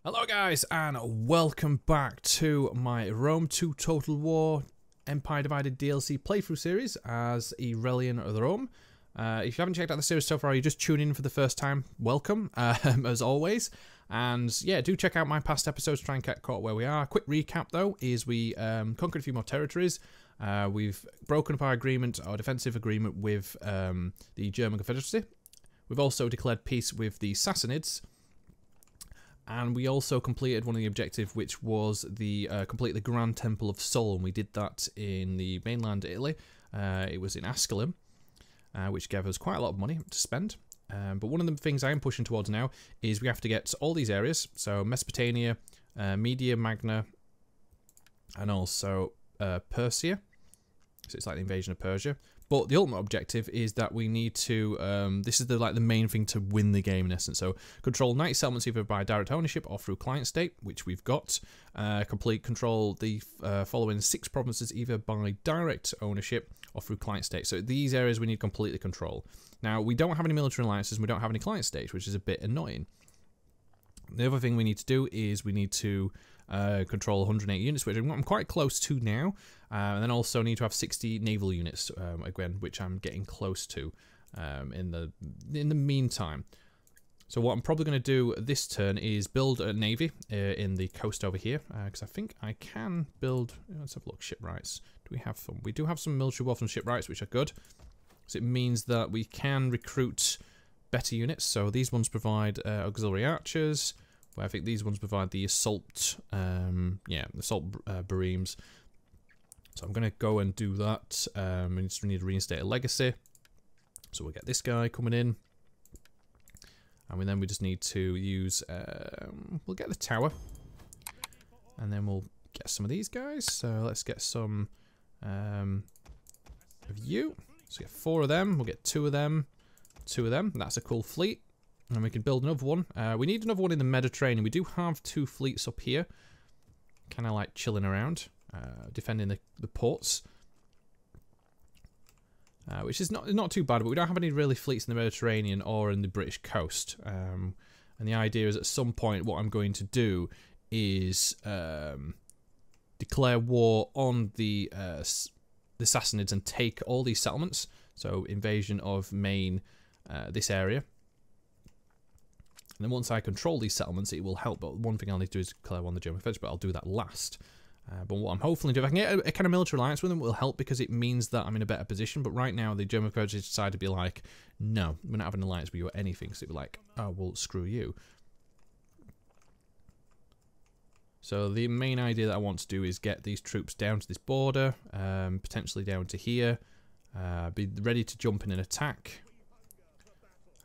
Hello guys, and welcome back to my Rome 2 Total War Empire Divided DLC playthrough series as Aurelian of the Rome. If you haven't checked out the series so far, you're just tuning in for the first time, welcome, as always. And yeah, do check out my past episodes to try and get caught where we are. Quick recap though, is we conquered a few more territories. We've broken up our agreement, our defensive agreement with the German Confederacy. We've also declared peace with the Sassanids. And we also completed one of the objectives, which was the complete the Grand Temple of Sol. And we did that in the mainland Italy. It was in Asculum, which gave us quite a lot of money to spend. But one of the things I am pushing towards now is we have to get all these areas. So Mesopotamia, Media Magna, and also Persia. So it's like the invasion of Persia. But the ultimate objective is that we need to, this is the main thing to win the game in essence. So control 90 settlements either by direct ownership or through client state, which we've got. Complete control the following 6 provinces either by direct ownership or through client state. So these areas we need completely control. Now we don't have any military alliances and we don't have any client states, which is a bit annoying. The other thing we need to do is we need to control 180 units, which I'm quite close to now. And then also need to have 60 naval units, again, which I'm getting close to in the meantime. So what I'm probably going to do this turn is build a navy in the coast over here, because I think I can build. Let's have a look. Shipwrights. Do we have some? We do have some military wealth and shipwrights, which are good. So it means that we can recruit better units. So these ones provide auxiliary archers. Where I think these ones provide the assault, assault bereams. So I'm going to go and do that. We need to reinstate a legacy. So we'll get this guy coming in. And then we just need to use, we'll get the tower. And then we'll get some of these guys. So let's get some of you. So get 4 of them. We'll get 2 of them. 2 of them. That's a cool fleet. And we can build another one. We need another one in the Mediterranean. We do have 2 fleets up here. Kind of like chilling around. Defending the ports. Which is not too bad, but we don't have any really fleets in the Mediterranean or in the British coast. And the idea is at some point what I'm going to do is declare war on the Sassanids and take all these settlements. So invasion of this area. And then once I control these settlements, it will help. But one thing I'll need to do is declare on the German Confederacy, but I'll do that last. But what I'm hopefully doing, if I can get a kind of military alliance with them, it will help because it means that I'm in a better position. But right now, the German Confederacy decided to be like, no, we're not having an alliance with you or anything. So it'd be like, oh, well, screw you. So the main idea that I want to do is get these troops down to this border, potentially down to here, be ready to jump in and attack.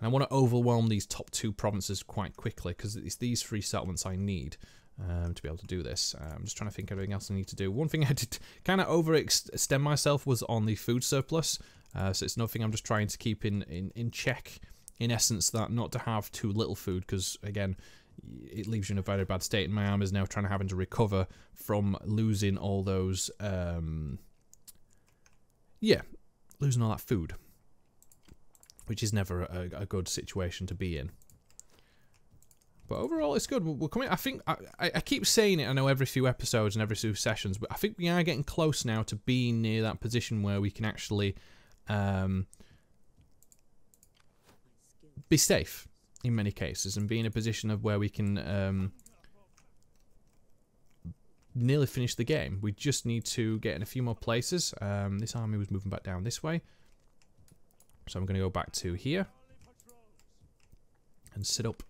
And I want to overwhelm these top 2 provinces quite quickly because it's these 3 settlements I need to be able to do this. I'm just trying to think of everything else I need to do. One thing I did kind of overextend myself was on the food surplus. So it's nothing I'm just trying to keep in check. In essence, that not to have too little food because, again, it leaves you in a very bad state. And my army is now having to recover from losing all those... losing all that food. Which is never a good situation to be in. But overall, it's good. We're coming. I think I keep saying it. I know every few episodes and every few sessions, but I think we are getting close now to being near that position where we can actually be safe in many cases and be in a position of where we can nearly finish the game. We just need to get in a few more places. This army was moving back down this way. So I'm going to go back to here and sit up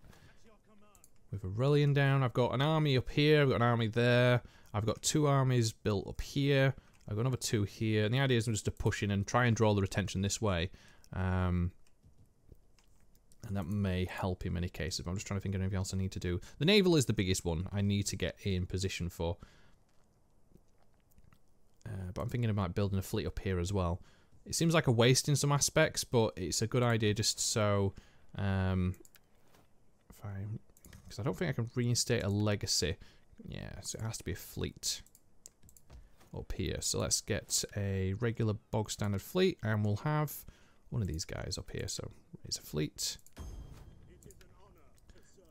with Aurelian down. I've got an army up here. I've got an army there. I've got 2 armies built up here. I've got another 2 here. And the idea is just to push in and try and draw the attention this way. And that may help in many cases. But I'm just trying to think of anything else I need to do. The naval is the biggest one I need to get in position for. But I'm thinking about building a fleet up here as well. It seems like a waste in some aspects, but it's a good idea just so... because I don't think I can reinstate a legacy. Yeah, so it has to be a fleet up here. So let's get a regular bog standard fleet, and we'll have one of these guys up here. So it's a fleet.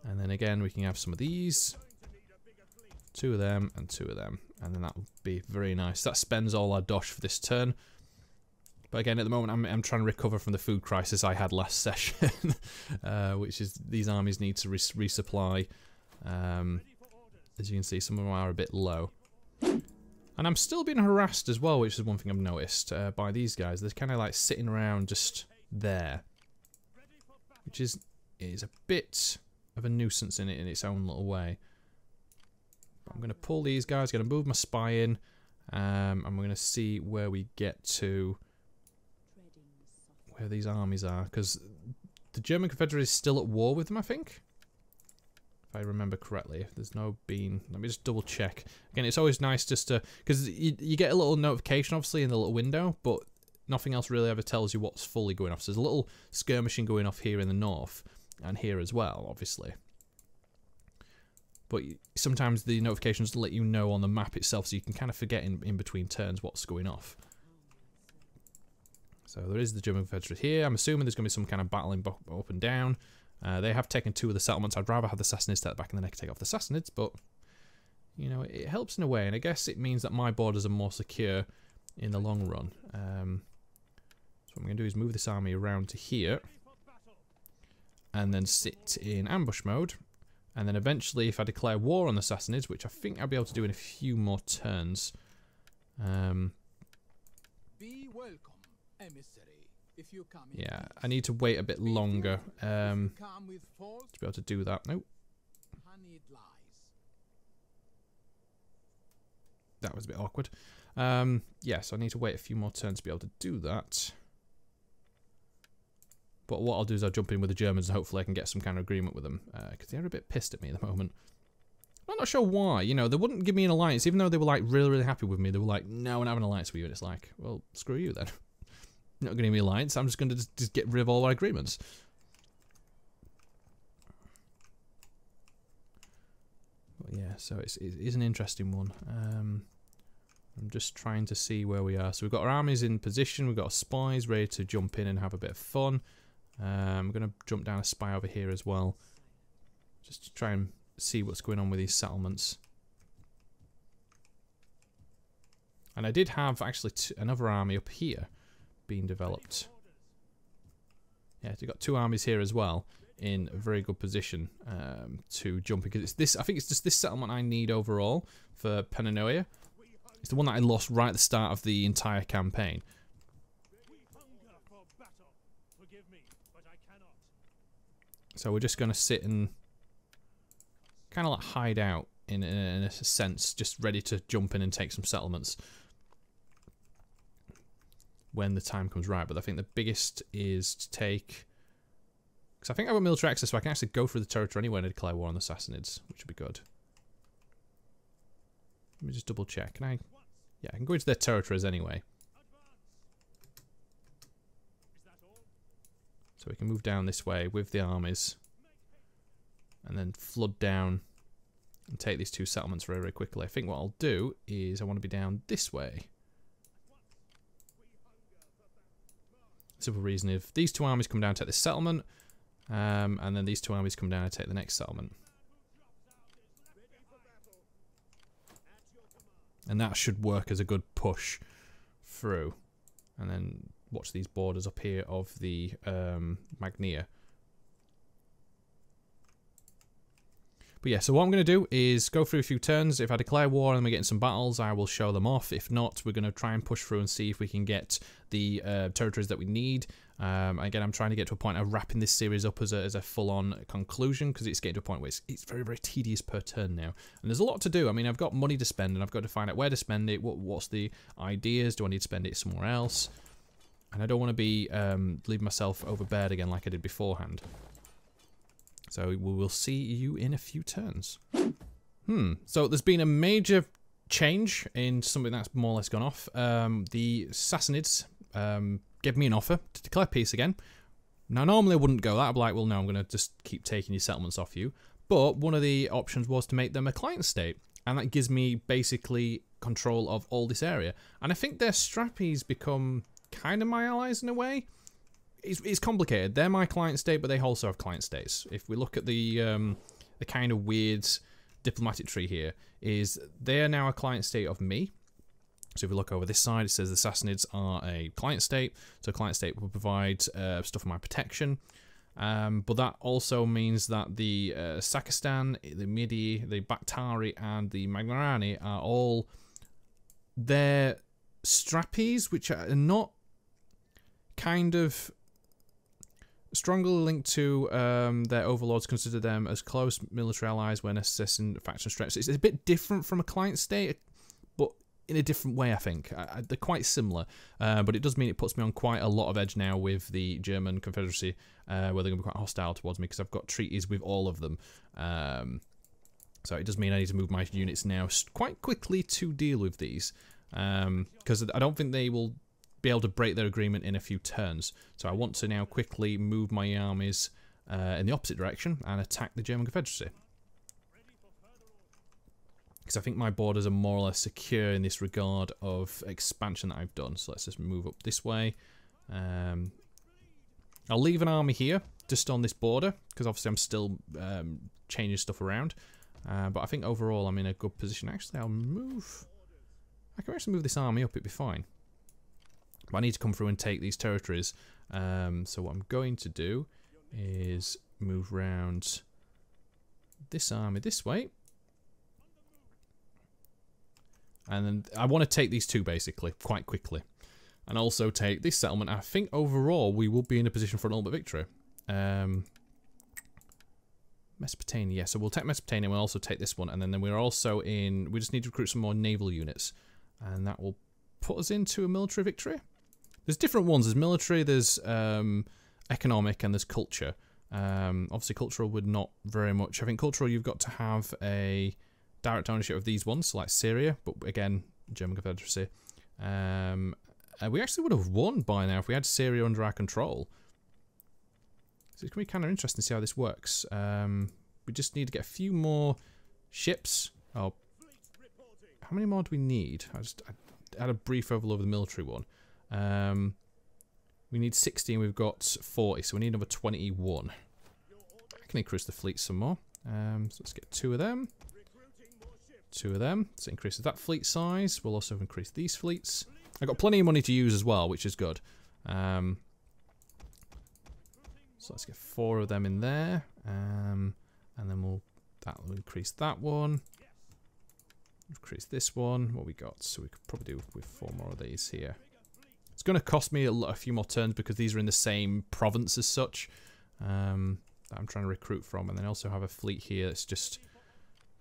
And then again, we can have some of these. 2 of them and 2 of them. And then that will be very nice. That spends all our dosh for this turn. But again, at the moment, I'm trying to recover from the food crisis I had last session. Which is these armies need to resupply. As you can see, some of them are a bit low. And I'm still being harassed as well, which is one thing I've noticed by these guys. They're kind of like sitting around just there. Which is a bit of a nuisance in its own little way. I'm going to pull these guys, going to move my spy in, and we're going to see where we get to, where these armies are, because the German Confederate is still at war with them, I think, if I remember correctly. There's no been. Let me just double check. Again, it's always nice just to, because you get a little notification, obviously, in the little window, but nothing else really ever tells you what's fully going off. So there's a little skirmishing going off here in the north, and here as well, obviously. But sometimes the notifications let you know on the map itself, so you can kind of forget in between turns what's going off. So there is the German Confederate here. I'm assuming there's going to be some kind of battling up and down. They have taken 2 of the settlements. I'd rather have the Sassanids take back and then I can take off the Sassanids, but, you know, it helps in a way. And I guess it means that my borders are more secure in the long run. So what I'm going to do is move this army around to here. And then sit in ambush mode. And then eventually, if I declare war on the Sassanids, which I think I'll be able to do in a few more turns. Be welcome, emissary. If you come in Yeah, I need to wait a bit longer to to be able to do that. Nope. That was a bit awkward. Yeah, so I need to wait a few more turns to be able to do that. But what I'll do is I'll jump in with the Germans and hopefully I can get some kind of agreement with them. Because they're a bit pissed at me at the moment. I'm not sure why. You know, they wouldn't give me an alliance. Even though they were like really, really happy with me. They were like, no, we're not having an alliance with you. And it's like, well, screw you then. You're not going to give me an alliance. I'm just going to just get rid of all our agreements. But yeah, so it is an interesting one. I'm just trying to see where we are. So we've got our armies in position. We've got our spies ready to jump in and have a bit of fun. I'm going to jump down a spy over here as well. Just to try and see what's going on with these settlements. And I did have actually another army up here being developed. Yeah, we've got 2 armies here as well in a very good position to jump in. Because it's this, I think it's just this settlement I need overall for Penanoia. It's the one that I lost right at the start of the entire campaign. So we're just going to sit and kind of like hide out in a sense, just ready to jump in and take some settlements when the time comes right. But I think the biggest is to take, because I think I've got military access, so I can actually go through the territory anyway and declare war on the Sassanids, which would be good. Let me just double check. Can I? Yeah, I can go into their territories anyway. So we can move down this way with the armies. And then flood down and take these 2 settlements very, very quickly. I think what I'll do is I want to be down this way. Simple reason, if these 2 armies come down and take this settlement, and then these 2 armies come down and take the next settlement. And that should work as a good push through. And then watch these borders up here of the Magnia. But yeah, so what I'm going to do is go through a few turns. If I declare war and we're getting some battles, I will show them off. If not, we're going to try and push through and see if we can get the territories that we need. Again, I'm trying to get to a point of wrapping this series up as a full-on conclusion, because it's getting to a point where it's very, very tedious per turn now. And there's a lot to do. I mean, I've got money to spend, and I've got to find out where to spend it. What's the ideas? Do I need to spend it somewhere else? And I don't want to be leaving myself overbeared again like I did beforehand. So we will see you in a few turns. So there's been a major change in something that's more or less gone off. The Sassanids gave me an offer to declare peace again. Now, normally I wouldn't go that. I'd be like, well, no, I'm going to just keep taking your settlements off you. But one of the options was to make them a client state. And that gives me basically control of all this area. And I think their strappies become kind of my allies in a way. It's complicated. They're my client state, but they also have client states. If we look at the kind of weird diplomatic tree here is they are now a client state of me. So if we look over this side, it says the Sassanids are a client state. So client state will provide stuff for my protection. But that also means that the Sakistan, the Midi, the Bakhtari, and the Magmarani are all their strappies, which are not kind of strongly linked to their overlords. Consider them as close military allies when assessing faction strengths. It's a bit different from a client state, but in a different way, I think. They're quite similar, but it does mean it puts me on quite a lot of edge now with the German Confederacy, where they're going to be quite hostile towards me because I've got treaties with all of them. So it does mean I need to move my units now quite quickly to deal with these, because I don't think they will be able to break their agreement in a few turns. So I want to now quickly move my armies in the opposite direction and attack the German Confederacy. Because I think my borders are more or less secure in this regard of expansion that I've done. So let's just move up this way. I'll leave an army here, just on this border, because obviously I'm still changing stuff around. But I think overall I'm in a good position. Actually, I'll move... I can actually move this army up, it'd be fine. But I need to come through and take these territories. So what I'm going to do is move round this army this way. And then I want to take these two, basically, quite quickly. And also take this settlement. I think overall we will be in a position for an ultimate victory. Mesopotamia, yeah. So we'll take Mesopotamia, we'll also take this one. And then we're also in... We just need to recruit some more naval units. And that will put us into a military victory. There's different ones. There's military, there's economic, and there's culture. Obviously, cultural would not very much. I think cultural, you've got to have a... direct ownership of these ones, so like Syria, but again, German Confederacy. We actually would have won by now if we had Syria under our control. So it's going to be kind of interesting to see how this works. We just need to get a few more ships. Oh, how many more do we need? I had a brief overload of the military one. We need 60 and we've got 40, so we need another 21. I can increase the fleet some more. So let's get 2 of them. 2 of them. So it increases that fleet size. We'll also increase these fleets. I've got plenty of money to use as well, which is good. So let's get 4 of them in there. And then that will increase that one. Increase this one. What we got? So we could probably do with 4 more of these here. It's going to cost me a few more turns because these are in the same province as such. That I'm trying to recruit from. And then also have a fleet here that's just...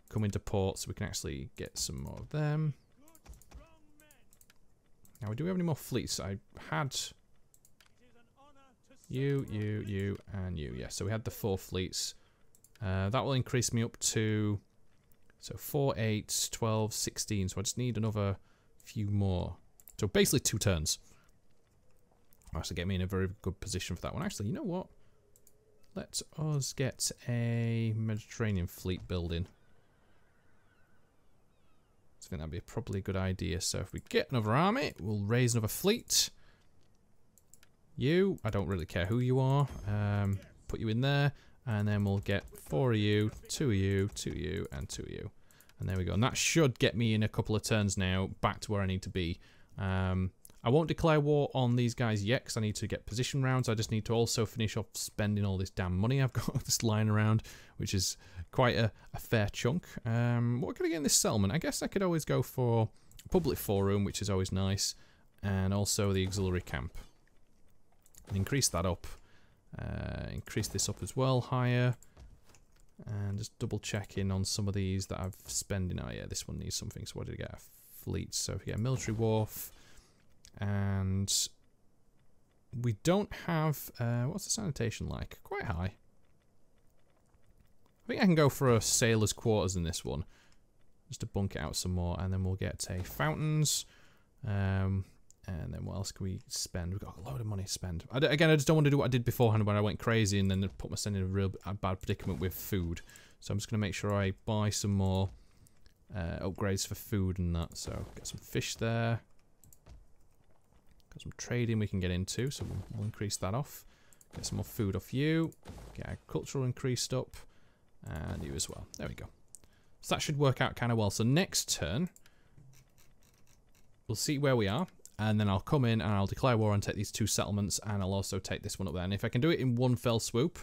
come into port so we can actually get some more of them. Now, do we have any more fleets? I had you, and you. Yeah, so we had the 4 fleets. That will increase me up to... So 4, 8, 12, 16. So I just need another few more. So basically 2 turns. Will actually get me in a very good position for that one. Actually, you know what? Let us get a Mediterranean fleet building. I think that'd be probably a good idea. So if we get another army, we'll raise another fleet. You, I don't really care who you are. Put you in there. And then we'll get 4 of you, 2 of you, 2 of you, and 2 of you. And there we go. And that should get me in a couple of turns now back to where I need to be. I won't declare war on these guys yet because I need to get position rounds. I just need to also finish off spending all this damn money I've got just lying around, which is quite a fair chunk. What can I get in this settlement? I guess I could always go for a public forum, which is always nice, and also the auxiliary camp. And increase that up. Increase this up as well, higher. And just double check in on some of these that I've spending. Oh yeah, this one needs something. So what did I get? A fleet. So if you get a military wharf. And we don't have... what's the sanitation like? Quite high. I think I can go for a sailor's quarters in this one. Just to bunk it out some more. And then we'll get a fountains. And then what else can we spend? We've got a load of money to spend. Again, I just don't want to do what I did beforehand when I went crazy and then put myself in a real bad predicament with food. So I'm just going to make sure I buy some more upgrades for food and that. So get some fish there. Got some trading we can get into, so we'll increase that off. Get some more food off you. Get agricultural increased up. And you as well. There we go. So that should work out kind of well. So next turn, we'll see where we are. And then I'll come in and I'll declare war and take these 2 settlements. And I'll also take this one up there. And if I can do it in one fell swoop,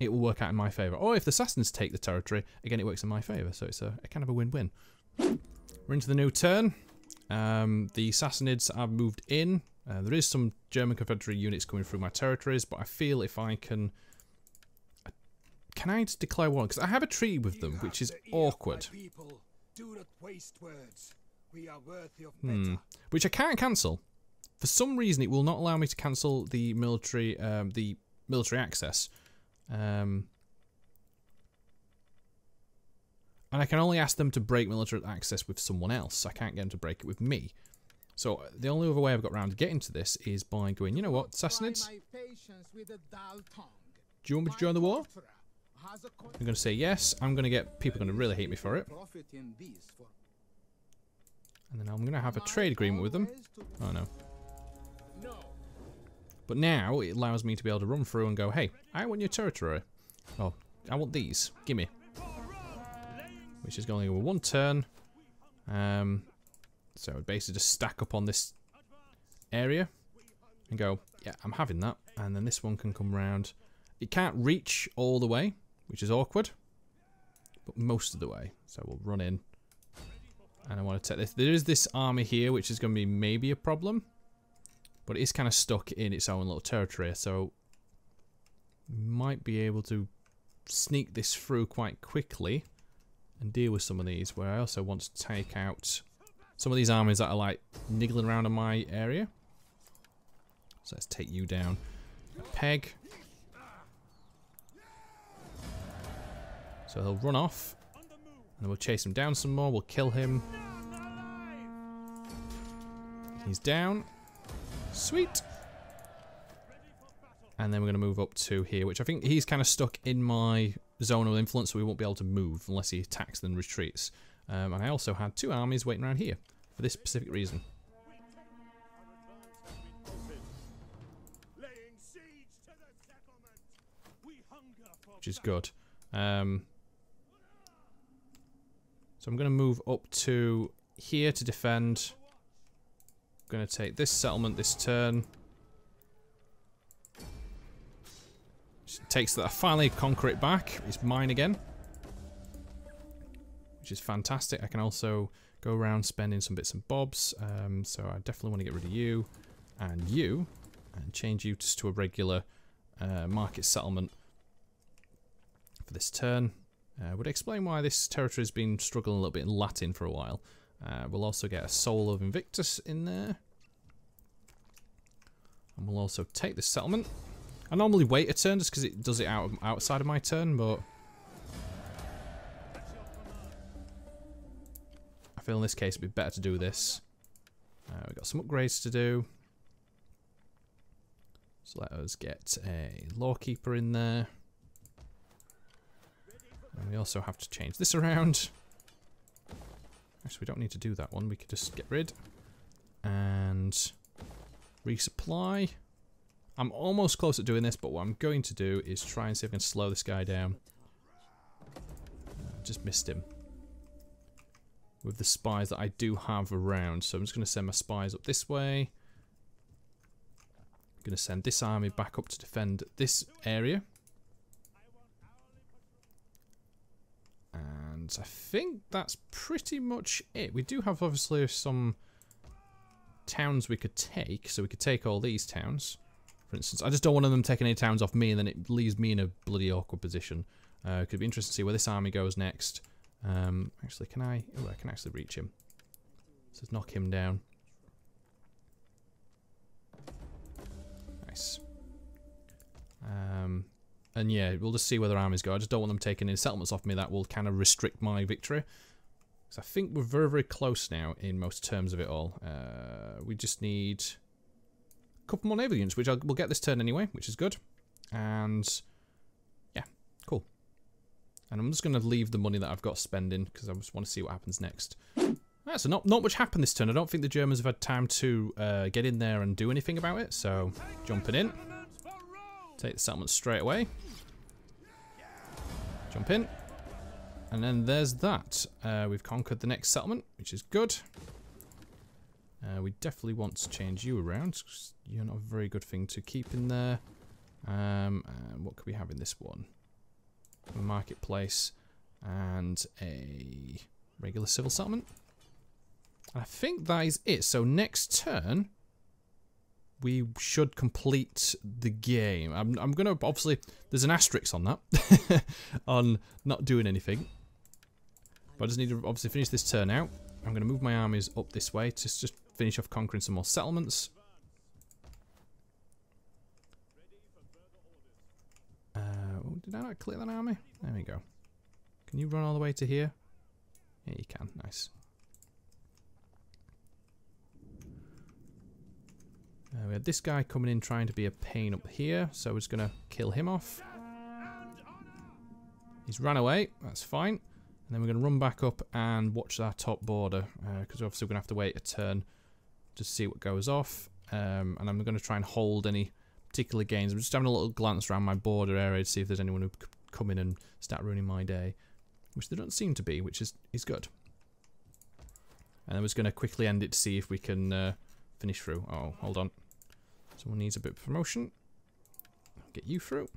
it will work out in my favour. Or if the assassins take the territory, again, it works in my favour. So it's a kind of a win-win. We're into the new turn. The Sassanids have moved in. There is some German Confederate units coming through my territories, but I feel if I can... Can I just declare war? Because I have a treaty with them, which is awkward. Which I can't cancel. For some reason, it will not allow me to cancel the military access. And I can only ask them to break military access with someone else. I can't get them to break it with me. So the only other way I've got around to getting to this is by going, you know what, Sassanids? Do you want me to join the war? I'm going to say yes. I'm going to get people going to really hate me for it. And then I'm going to have a trade agreement with them. Oh no. But now it allows me to be able to run through and go, hey, I want your territory. Oh, I want these. Gimme. Which is going over 1 turn. So I basically just stack up on this area and go, yeah, I'm having that. And then this one can come round. It can't reach all the way, which is awkward, but most of the way. So we'll run in. And I want to take this. There is this army here, which is going to be maybe a problem. But it is kind of stuck in its own little territory. So might be able to sneak this through quite quickly and deal with some of these. Where I also want to take out some of these armies that are like niggling around in my area. So let's take you down a peg. So he'll run off. And then we'll chase him down some more. We'll kill him. He's down. Sweet. And then we're going to move up to here, which I think he's kind of stuck in my zone of influence, so we won't be able to move unless he attacks and retreats. And I also had 2 armies waiting around here for this specific reason. Which is good. So I'm going to move up to here to defend. I'm going to take this settlement this turn. Which takes that I finally conquer it back. It's mine again. Which is fantastic. I can also go around spending some bits and bobs. So I definitely want to get rid of you and you. And change you just to a regular market settlement for this turn. Would explain why this territory has been struggling a little bit in Latin for a while. We'll also get a Soul of Invictus in there. And we'll also take this settlement. I normally wait a turn just because it does it outside of my turn, but I feel in this case it'd be better to do this. We've got some upgrades to do. So let us get a Lawkeeper in there. And we also have to change this around. Actually, we don't need to do that one. We could just get rid. And resupply. I'm almost close at doing this, but what I'm going to do is try and see if I can slow this guy down. Just missed him. With the spies that I do have around. So I'm just going to send my spies up this way. I'm going to send this army back up to defend this area. And I think that's pretty much it. We do have obviously some towns we could take. So we could take all these towns. For instance, I just don't want them taking any towns off me and then it leaves me in a bloody awkward position. Could be interesting to see where this army goes next. Actually, can I? Oh, I can actually reach him. So let's knock him down. Nice. And yeah, we'll just see where their armies go. I just don't want them taking any settlements off me. That will kind of restrict my victory. So I think we're very, very close now in most terms of it all. We just need a couple more naval units, which we'll get this turn anyway, which is good. And yeah, cool. And I'm just going to leave the money that I've got spending because I just want to see what happens next. So not much happened this turn. I don't think the Germans have had time to get in there and do anything about it. So jumping in. Take the settlement straight away. Jump in. And then there's that. We've conquered the next settlement, which is good. We definitely want to change you around, 'cause you're not a very good thing to keep in there. And what could we have in this one? A marketplace and a regular civil settlement. I think that is it. So next turn, we should complete the game. I'm going to, obviously, there's an asterisk on that, on not doing anything. But I just need to obviously finish this turn out. I'm going to move my armies up this way to just finish off conquering some more settlements. Did I not clear that army? There we go. Can you run all the way to here? Yeah, you can. Nice. We had this guy coming in trying to be a pain up here, so we're just going to kill him off. He's ran away. That's fine. And then we're going to run back up and watch our top border, because obviously we're going to have to wait a turn to see what goes off. And I'm going to try and hold any particular gains. I'm just having a little glance around my border area to see if there's anyone who could come in and start ruining my day, which there don't seem to be, which is good. And then we're just going to quickly end it to see if we can finish through. Oh, hold on. Someone needs a bit of promotion. Get you through.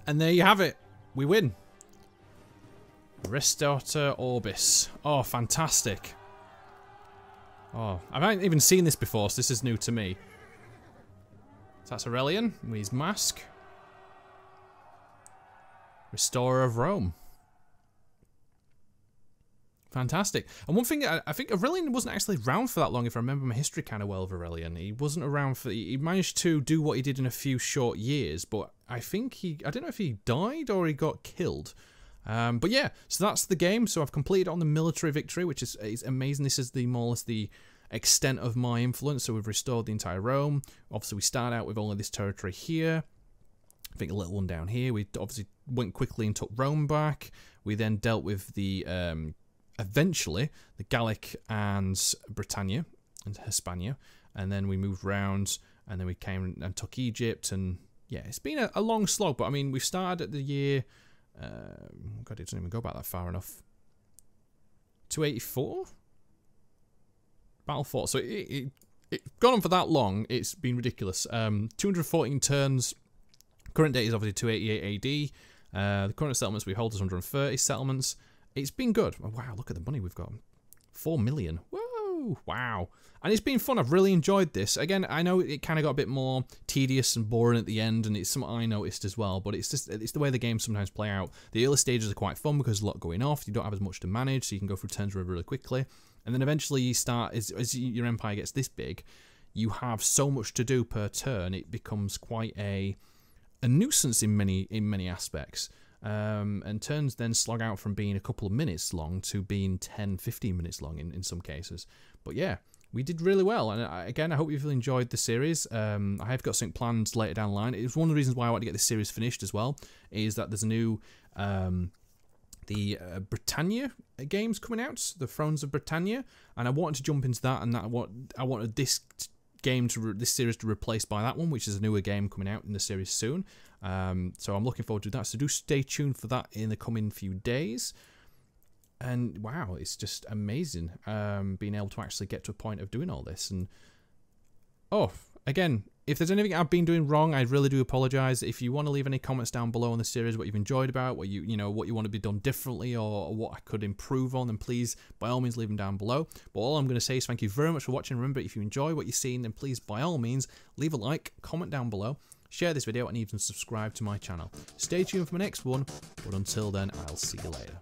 And there you have it. We win. Restarter Orbis. Oh, fantastic. Oh, I haven't even seen this before, so this is new to me. So that's Aurelian with his mask. Restorer of Rome. Fantastic. And one thing, I think Aurelian wasn't actually around for that long, if I remember my history kind of well of Aurelian. He wasn't around for... He managed to do what he did in a few short years, but I think he... I don't know if he died or he got killed. But yeah, so that's the game. So I've completed on the military victory, which is amazing. This is more or less the extent of my influence. So we've restored the entire Rome. Obviously, we start out with only this territory here. I think a little one down here. We obviously went quickly and took Rome back. We then dealt with the... eventually, the Gallic and Britannia and Hispania, and then we moved round, and then we came and took Egypt, and yeah, it's been a long slog, but I mean, we started at the year, God, it doesn't even go back that far enough, 284? Battle fought, so it gone on for that long, it's been ridiculous. 214 turns, current date is obviously 288 AD, the current settlements we hold is 130 settlements. It's been good. Oh, wow, look at the money we've got. 4 million. Whoa, wow. And it's been fun. I've really enjoyed this. Again, I know it kind of got a bit more tedious and boring at the end, and it's something I noticed as well, but it's the way the games sometimes play out. The early stages are quite fun because there's a lot going off. You don't have as much to manage, so you can go through turns really quickly. And then eventually you start, as your empire gets this big, you have so much to do per turn, it becomes quite a nuisance in many aspects. And turns then slog out from being a couple of minutes long to being 10-15 minutes long in some cases. But yeah, we did really well, and again, I hope you've enjoyed the series. I have got something planned later down the line. It was one of the reasons why I want to get this series finished as well, is that there's a new the Britannia games coming out, the Thrones of Britannia, and I wanted to jump into that, and I wanted this series to replace by that one, which is a newer game coming out in the series soon. So I'm looking forward to that. So do stay tuned for that in the coming few days. And wow, it's just amazing being able to actually get to a point of doing all this. And oh, again, if there's anything I've been doing wrong, I really do apologise. If you want to leave any comments down below on the series, what you've enjoyed about, what you want to be done differently, or what I could improve on, then please, by all means, leave them down below. But all I'm going to say is thank you very much for watching. Remember, if you enjoy what you're seeing, then please, by all means, leave a like, comment down below, share this video, and even subscribe to my channel. Stay tuned for my next one, but until then, I'll see you later.